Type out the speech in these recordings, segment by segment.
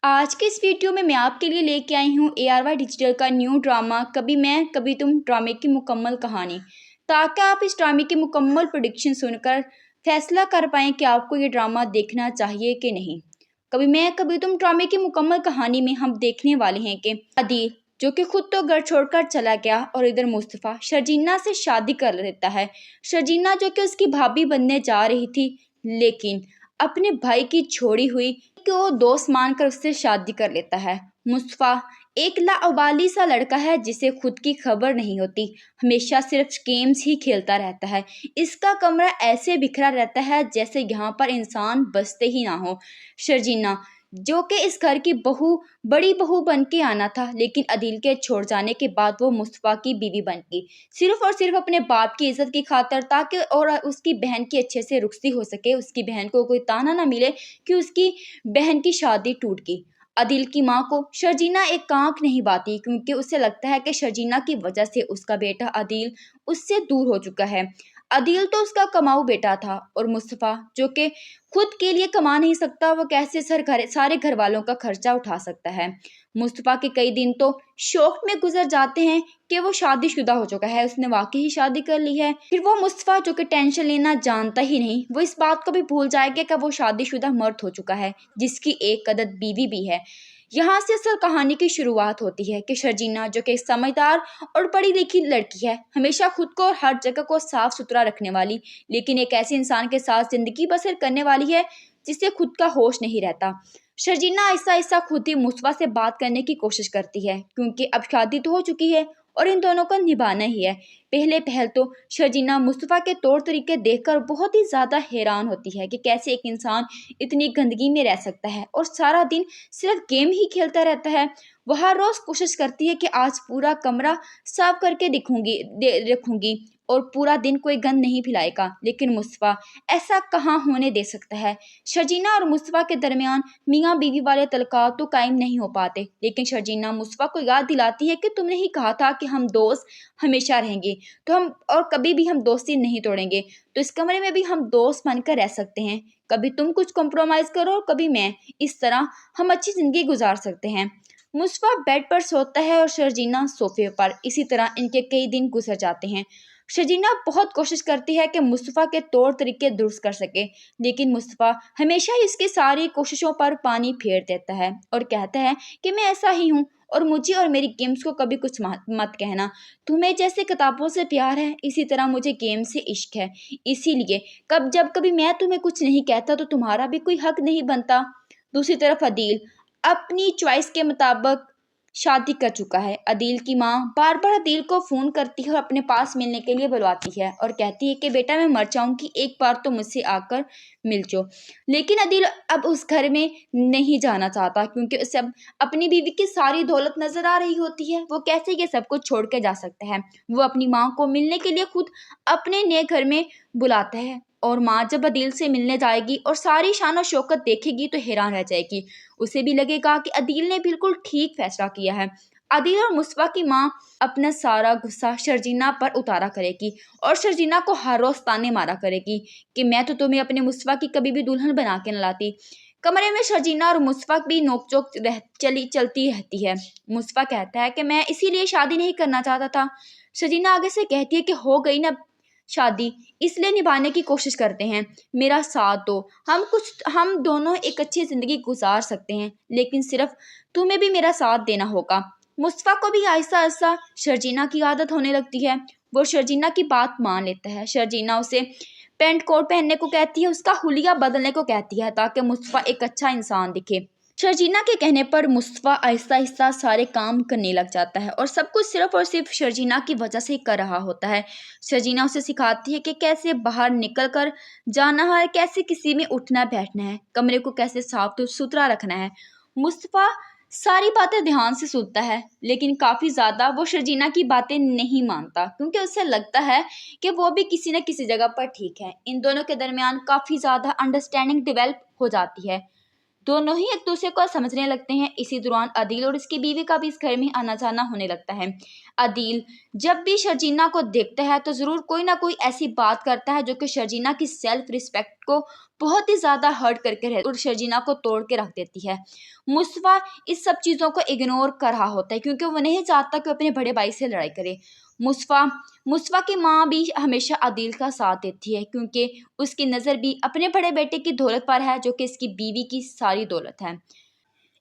आज के इस वीडियो में मैं आपके लिए लेके आई हूँ ARY डिजिटल का न्यू ड्रामा कभी मैं कभी तुम ड्रामे की मुकम्मल कहानी, ताकि आप इस ड्रामे की मुकम्मल प्रेडिक्शन सुनकर फैसला कर पाएँ कि आपको ये ड्रामा देखना चाहिए कि नहीं। कभी मैं कभी तुम ड्रामे की मुकम्मल कहानी में हम देखने वाले हैं कि अदील जो कि खुद तो घर छोड़कर चला गया और इधर मुस्तफ़ा शर्जीना से शादी कर लेता है। शर्जीना जो कि उसकी भाभी बनने जा रही थी, लेकिन अपने भाई की छोड़ी हुई कि वो दोस्त मानकर उससे शादी कर लेता है। मुस्तफ़ा एक लाउबाली सा लड़का है जिसे खुद की खबर नहीं होती, हमेशा सिर्फ गेम्स ही खेलता रहता है। इसका कमरा ऐसे बिखरा रहता है जैसे यहाँ पर इंसान बसते ही ना हो। शर्जीना जो कि इस घर की बड़ी बहू बन के आना था, लेकिन अदील के छोड़ जाने के बाद वो मुस्तफ़ा की बीवी बन गई, सिर्फ और सिर्फ अपने बाप की इज्जत की खातिर, ताकि और उसकी बहन की अच्छे से रुखसती हो सके, उसकी बहन को कोई ताना ना मिले कि उसकी बहन की शादी टूट गई। अदील की माँ को शर्जीना एक कांख नहीं बाती, क्योंकि उसे लगता है कि शर्जीना की वजह से उसका बेटा अदील उससे दूर हो चुका है। अदील तो उसका कमाऊ बेटा था, और मुस्तफ़ा जो कि खुद के लिए कमा नहीं सकता, वो कैसे सारे घर वालों का खर्चा उठा सकता है। मुस्तफ़ा के कई दिन तो शौक में गुजर जाते हैं कि वो शादीशुदा हो चुका है, उसने वाकई ही शादी कर ली है। फिर वो मुस्तफ़ा जो कि टेंशन लेना जानता ही नहीं, वो इस बात को भी भूल जाएगा कि वो शादीशुदा मर्द हो चुका है जिसकी एक अदद बीवी भी है। यहाँ से असल कहानी की शुरुआत होती है कि शर्जीना जो कि समझदार और पढ़ी लिखी लड़की है, हमेशा खुद को और हर जगह को साफ सुथरा रखने वाली, लेकिन एक ऐसे इंसान के साथ जिंदगी बसर करने वाली है जिसे खुद का होश नहीं रहता। शर्जीना ऐसा ऐसा खुद ही मुस्तफ़ा से बात करने की कोशिश करती है, क्योंकि अब शादी तो हो चुकी है और इन दोनों को निभाना ही है। पहले पहल तो शर्जीना मुस्तफ़ा के तौर तरीके देखकर बहुत ही ज़्यादा हैरान होती है कि कैसे एक इंसान इतनी गंदगी में रह सकता है और सारा दिन सिर्फ गेम ही खेलता रहता है। वह हर रोज़ कोशिश करती है कि आज पूरा कमरा साफ करके रखूंगी और पूरा दिन कोई गंद नहीं फैलाएगा, लेकिन मुस्तफ़ा ऐसा कहाँ होने दे सकता है। शर्जीना और मुस्तफ़ा के दरमियान मियाँ बीवी वाले तल्लुकात तो कायम नहीं हो पाते, लेकिन शर्जीना मुस्तफ़ा को याद दिलाती है कि तुमने ही कहा था कि हम दोस्त हमेशा रहेंगे, तो हम और कभी भी हम दोस्ती नहीं तोड़ेंगे, तो इस कमरे में भी हम दोस्त बनकर रह सकते हैं। कभी तुम कुछ कॉम्प्रोमाइज़ करो और कभी मैं, इस तरह हम अच्छी ज़िंदगी गुजार सकते हैं। मुस्तफ़ा बेड पर सोता है और शर्जीना सोफे पर। इसी तरह इनके कई दिन गुजर जाते हैं। शर्जीना बहुत कोशिश करती है कि मुस्तफ़ा के तौर तरीके दुरुस्त कर सके, लेकिन मुस्तफ़ा हमेशा ही इसकी सारी कोशिशों पर पानी फेर देता है और कहता है कि मैं ऐसा ही हूँ और मुझे और मेरी गेम्स को कभी कुछ मत कहना। तुम्हें जैसे किताबों से प्यार है, इसी तरह मुझे गेम से इश्क है, इसीलिए जब कभी मैं तुम्हें कुछ नहीं कहता तो तुम्हारा भी कोई हक नहीं बनता। दूसरी तरफ अदील अपनी चॉइस के मुताबिक शादी कर चुका है। अदील की माँ बार बार अदील को फ़ोन करती है और अपने पास मिलने के लिए बुलवाती है और कहती है कि बेटा मैं मर जाऊंगी, एक बार तो मुझसे आकर मिल जाओ। लेकिन अदील अब उस घर में नहीं जाना चाहता, क्योंकि उसे अब अपनी बीवी की सारी दौलत नजर आ रही होती है। वो कैसे ये सब कुछ छोड़ के जा सकता है। वो अपनी माँ को मिलने के लिए खुद अपने नए घर में बुलाता है, और माँ जब अदील से मिलने जाएगी और सारी शान और शौकत देखेगी तो हैरान रह जाएगी। उसे भी लगेगा कि अदील ने बिल्कुल ठीक फैसला किया है। अदील और मुस्तफ़ा की माँ अपना सारा गुस्सा शर्जीना पर उतारा करेगी और शर्जीना को हर रोज ताने मारा करेगी कि मैं तो तुम्हें अपने मुस्तफ़ा की कभी भी दुल्हन बना के न लाती। कमरे में शर्जीना और मुस्तफ़ा भी नोकझोंक चलती रहती है। मुस्तफ़ा कहता है कि मैं इसीलिए शादी नहीं करना चाहता था। शर्जीना आगे से कहती है कि हो गई ना शादी, इसलिए निभाने की कोशिश करते हैं, मेरा साथ दो, हम दोनों एक अच्छी ज़िंदगी गुजार सकते हैं, लेकिन सिर्फ तुम्हें भी मेरा साथ देना होगा। मुस्तफ़ा को भी आहिस्ता आहिस्ता शर्जीना की आदत होने लगती है। वो शर्जीना की बात मान लेता है। शर्जीना उसे पेंट कोट पहनने को कहती है, उसका हुलिया बदलने को कहती है, ताकि मुस्तफ़ा एक अच्छा इंसान दिखे। शर्जीना के कहने पर मुस्तफ़ा आहिस्ता आहिस्ता सारे काम करने लग जाता है और सब कुछ सिर्फ और सिर्फ शर्जीना की वजह से कर रहा होता है। शर्जीना उसे सिखाती है कि कैसे बाहर निकल कर जाना है, कैसे किसी में उठना बैठना है, कमरे को कैसे साफ सुथरा रखना है। मुस्तफ़ा सारी बातें ध्यान से सुनता है, लेकिन काफ़ी ज़्यादा वो शर्जीना की बातें नहीं मानता, क्योंकि उसे लगता है कि वो भी किसी न किसी जगह पर ठीक है। इन दोनों के दरमियान काफ़ी ज़्यादा अंडरस्टैंडिंग डेवलप हो जाती है। दोनों ही एक दूसरे को समझने लगते हैं। इसी दौरान अदील और उसकी बीवी का भी इस घर में आना जाना होने लगता है। अदील जब भी शर्जीना को देखता है तो ज़रूर कोई ना कोई ऐसी बात करता है जो कि शर्जीना की सेल्फ रिस्पेक्ट को बहुत ही ज़्यादा हर्ट करके रह और शर्जीना को तोड़ के रख देती है। मुस्तफ़ा इस सब चीज़ों को इग्नोर कर रहा होता है क्योंकि वो नहीं चाहता कि अपने बड़े भाई से लड़ाई करे। मुस्तफ़ा मुस्तफ़ा की माँ भी हमेशा आदिल का साथ देती है क्योंकि उसकी नज़र भी अपने बड़े बेटे की दौलत पर है जो कि इसकी बीवी की सारी दौलत है।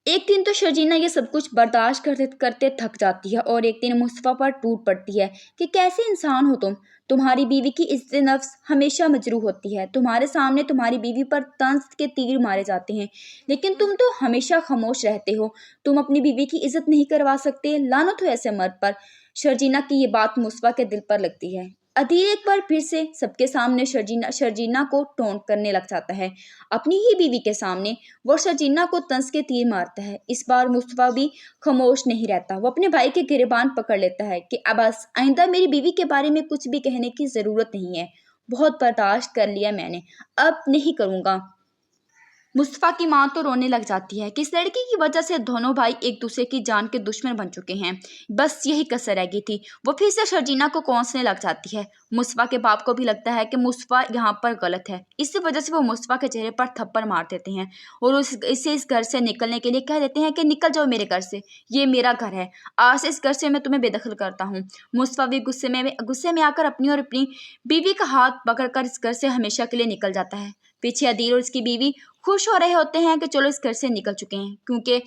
एक दिन तो शर्जीना ये सब कुछ बर्दाश्त करते करते थक जाती है और एक दिन मुस्तफ़ा पर टूट पड़ती है कि कैसे इंसान हो तुम। तुम्हारी बीवी की इज्जत नफ्स हमेशा मजरूह होती है, तुम्हारे सामने तुम्हारी बीवी पर तंज के तीर मारे जाते हैं, लेकिन तुम तो हमेशा खामोश रहते हो। तुम अपनी बीवी की इज्जत नहीं करवा सकते, लानत हो ऐसे मर्द पर। शर्जीना की ये बात मुस्तफ़ा के दिल पर लगती है। अदील एक बार फिर से सबके सामने शर्जीना को टोंट करने लग जाता है। अपनी ही बीवी के सामने वो शर्जीना को तंज के तीर मारता है। इस बार मुस्तफ़ा भी खामोश नहीं रहता, वो अपने भाई के गिरेबान पकड़ लेता है कि अब बस आइंदा मेरी बीवी के बारे में कुछ भी कहने की ज़रूरत नहीं है। बहुत बर्दाश्त कर लिया मैंने, अब नहीं करूँगा। मुस्तफ़ा की माँ तो रोने लग जाती है कि इस लड़की की वजह से दोनों भाई एक दूसरे की जान के दुश्मन बन चुके हैं। बस यही कसर रह गई थी। वो फिर से शर्जीना को कोसने लग जाती है। मुस्तफ़ा के बाप को भी लगता है कि मुस्तफ़ा यहाँ पर गलत है, इसी वजह से वो मुस्तफ़ा के चेहरे पर थप्पड़ मार देते हैं और इस घर से निकलने के लिए कह देते हैं कि निकल जाओ मेरे घर से, ये मेरा घर है, आज से इस घर से मैं तुम्हें बेदखल करता हूँ। मुस्तफ़ा भी गुस्से में आकर अपनी और अपनी बीवी का हाथ पकड़कर इस घर से हमेशा के लिए निकल जाता है। पीछे अदील और उसकी बीवी खुश हो रहे होते हैं कि चलो इस घर से निकल चुके हैं क्योंकि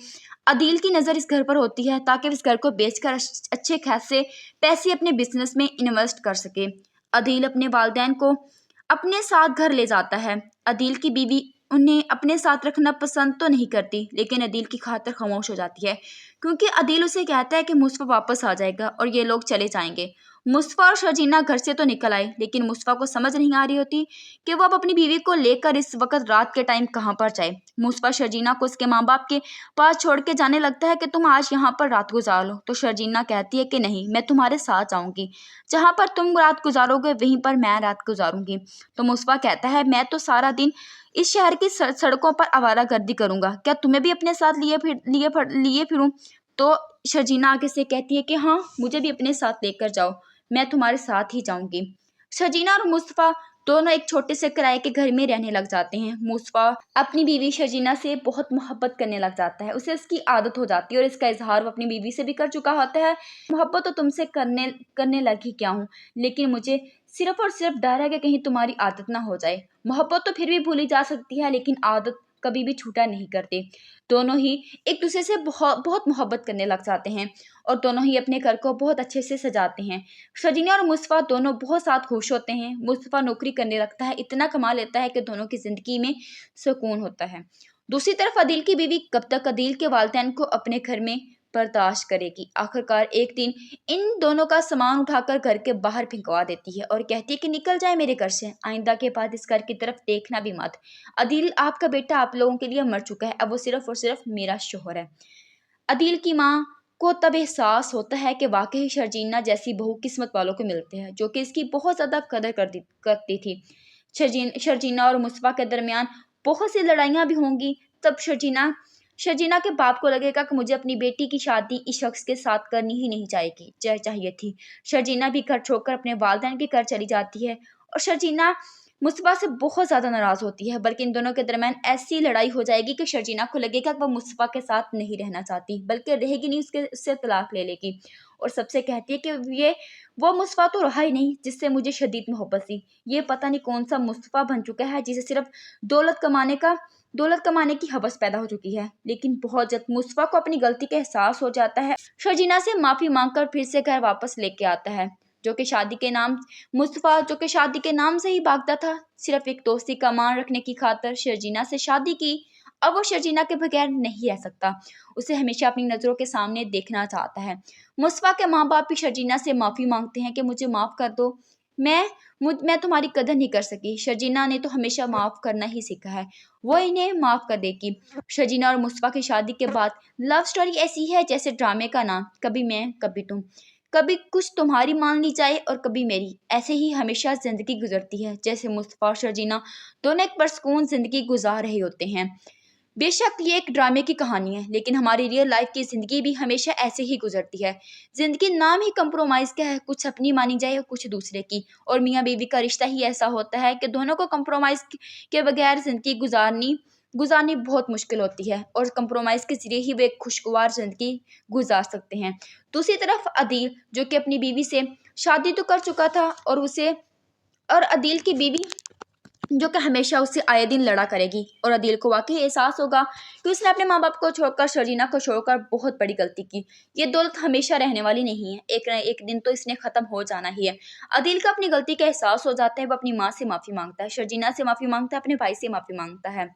अदील की नज़र इस घर पर होती है ताकि इस घर को बेचकर अच्छे खासे पैसे अपने बिजनेस में इन्वेस्ट कर सके। अदील अपने वालिदैन को अपने साथ घर ले जाता है। अदील की बीवी उन्हें अपने साथ रखना पसंद तो नहीं करती, लेकिन अदील की खातिर खामोश हो जाती है क्योंकि अदील उसे कहता है कि मुस्तफ़ा वापस आ जाएगा और ये लोग चले जाएंगे। मुस्तफ़ा और शर्जीना घर से तो निकल आए, लेकिन मुस्तफ़ा को समझ नहीं आ रही होती कि वो अब अपनी बीवी को लेकर इस वक्त रात के टाइम कहाँ पर जाए। मुस्तफ़ा शर्जीना को उसके माँ बाप के पास छोड़ के जाने लगता है कि तुम आज यहाँ पर रात गुजार लो, तो शर्जीना कहती है कि नहीं, मैं तुम्हारे साथ जाऊँगी, जहाँ पर तुम रात गुजारोगे वहीं पर मैं रात गुजारूंगी। तो मुस्तफ़ा कहता है मैं तो सारा दिन इस शहर की सड़कों पर आवारागर्दी करूंगा, क्या तुम्हें भी अपने साथ लिए फिरूं? तो शर्जीना आगे से कहती है कि हाँ, मुझे भी अपने साथ लेकर जाओ, मैं तुम्हारे साथ ही जाऊंगी। शर्जीना और मुस्तफ़ा दोनों एक छोटे से किराए के घर में रहने लग जाते हैं। मुस्तफ़ा अपनी बीवी शर्जीना से बहुत मोहब्बत करने लग जाता है, उसे इसकी आदत हो जाती है और इसका इजहार वो अपनी बीवी से भी कर चुका होता है। मोहब्बत तो तुमसे करने लगी क्या हूँ, लेकिन मुझे सिर्फ और सिर्फ डर है कि कहीं तुम्हारी आदत ना हो जाए। मोहब्बत तो फिर भी भूली जा सकती है, लेकिन आदत कभी भी छूटा नहीं करते। दोनों ही एक दूसरे से बहुत बहुत मोहब्बत करने लग जाते हैं और दोनों ही अपने घर को बहुत अच्छे से सजाते हैं। शर्जीना और मुस्तफ़ा दोनों बहुत साथ खुश होते हैं। मुस्तफ़ा नौकरी करने लगता है, इतना कमा लेता है कि दोनों की ज़िंदगी में सुकून होता है। दूसरी तरफ अदील की बीवी कब तक अदील के वालिदैन को अपने घर में बर्दाश्त करेगी। आखिरकार एक दिन इन दोनों का सामान उठाकर घर के बाहर फेंकवा देती है और कहती है कि निकल जाए मेरे घर से, आइंदा के बाद इस घर की तरफ देखना भी मत। अदील आपका बेटा आप लोगों के लिए मर चुका है, अब वो सिर्फ और सिर्फ मेरा शोहर है। अदील की माँ को तब एहसास होता है कि वाकई शर्जीना जैसी बहू किस्मत वालों को मिलते हैं जो कि इसकी बहुत ज़्यादा कदर करती थी। शर्जीना और मुस्तफ़ा के दरमियान बहुत सी लड़ाइयाँ भी होंगी। तब शर्जीना के बाप को लगेगा कि मुझे अपनी बेटी की शादी इस शख्स के साथ करनी ही नहीं चाहिए थी। शर्जीना भी घर छोड़कर अपने वालिदैन के घर चली जाती है और शर्जीना मुस्तफ़ा से बहुत ज़्यादा नाराज़ होती है, बल्कि इन दोनों के दरमियान ऐसी लड़ाई हो जाएगी कि शर्जीना को लगेगा कि वह मुस्तफ़ा के साथ नहीं रहना चाहती, बल्कि रहेगी नहीं, उससे तलाक ले लेगी और सबसे कहती है कि ये वो मुस्तफ़ा तो रहा ही नहीं जिससे मुझे शदीद मोहब्बत थी। ये पता नहीं कौन सा मुस्तफ़ा बन चुका है जिसे सिर्फ दौलत कमाने की हवस पैदा हो चुकी है। लेकिन बहुत जल्द मुस्तफ़ा को अपनी गलती का एहसास हो जाता है। शर्जीना से माफ़ी मांगकर फिर से घर वापस लेके आता है, जो कि शादी के नाम से ही भागता था, सिर्फ एक दोस्ती का मान रखने की खातिर शर्जीना से शादी की। अब वो शर्जीना के बगैर नहीं रह सकता, उसे हमेशा अपनी नज़रों के सामने देखना चाहता है। मुस्तफ़ा के माँ बाप भी शर्जीना से माफ़ी मांगते हैं कि मुझे माफ़ कर दो, मैं तुम्हारी कदर नहीं कर सकी। शर्जीना ने तो हमेशा माफ़ करना ही सीखा है, वो इन्हें माफ़ कर देगी। शर्जीना और मुस्तफ़ा की शादी के बाद लव स्टोरी ऐसी है जैसे ड्रामे का नाम, कभी मैं कभी तुम, कभी कुछ तुम्हारी मान ली जाए और कभी मेरी, ऐसे ही हमेशा ज़िंदगी गुजरती है। जैसे मुस्तफ़ा और शर्जीना दोनों एक पुरसुकून ज़िंदगी गुजार रहे होते हैं। बेशक ये एक ड्रामे की कहानी है, लेकिन हमारी रियल लाइफ की ज़िंदगी भी हमेशा ऐसे ही गुजरती है। ज़िंदगी नाम ही कंप्रोमाइज़ का है, कुछ अपनी मानी जाए और कुछ दूसरे की। और मियाँ बीवी का रिश्ता ही ऐसा होता है कि दोनों को कंप्रोमाइज़ के बगैर ज़िंदगी गुजारनी बहुत मुश्किल होती है, और कंप्रोमाइज़ के ज़रिए ही वे एक खुशगवार ज़िंदगी गुजार सकते हैं। दूसरी तरफ अदील, जो कि अपनी बीवी से शादी तो कर चुका था, और अदील की बीवी जो कि हमेशा उससे आए दिन लड़ा करेगी, और अदील को वाकई एहसास होगा कि उसने अपने माँ बाप को छोड़कर, शर्जीना को छोड़कर बहुत बड़ी गलती की। ये दौलत हमेशा रहने वाली नहीं है, एक न एक दिन तो इसने ख़त्म हो जाना ही है। अदील को अपनी गलती का एहसास हो जाता है, वो अपनी माँ से माफ़ी मांगता है, शर्जीना से माफ़ी मांगता है, अपने भाई से माफ़ी मांगता है।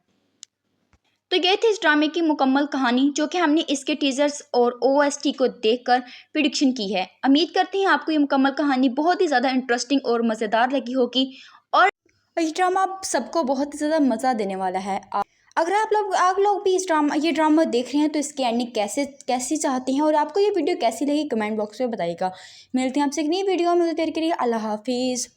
तो ये थी इस ड्रामे की मुकम्मल कहानी, जो कि हमने इसके टीजर्स और ओएसटी को देखकर प्रिडिक्शन की है। उम्मीद करते हैं आपको ये मुकम्मल कहानी बहुत ही ज़्यादा इंटरेस्टिंग और मज़ेदार लगी होगी, और ये ड्रामा आप सबको बहुत ही ज़्यादा मज़ा देने वाला है। अगर आप लोग भी ये ड्रामा देख रहे हैं तो इसकी एंडिंग कैसी चाहते हैं, और आपको ये वीडियो कैसी लगी कमेंट बॉक्स में बताइएगा। मिलते हैं आपसे एक नई वीडियो में, देर के लिए अल्लाह हाफिज़।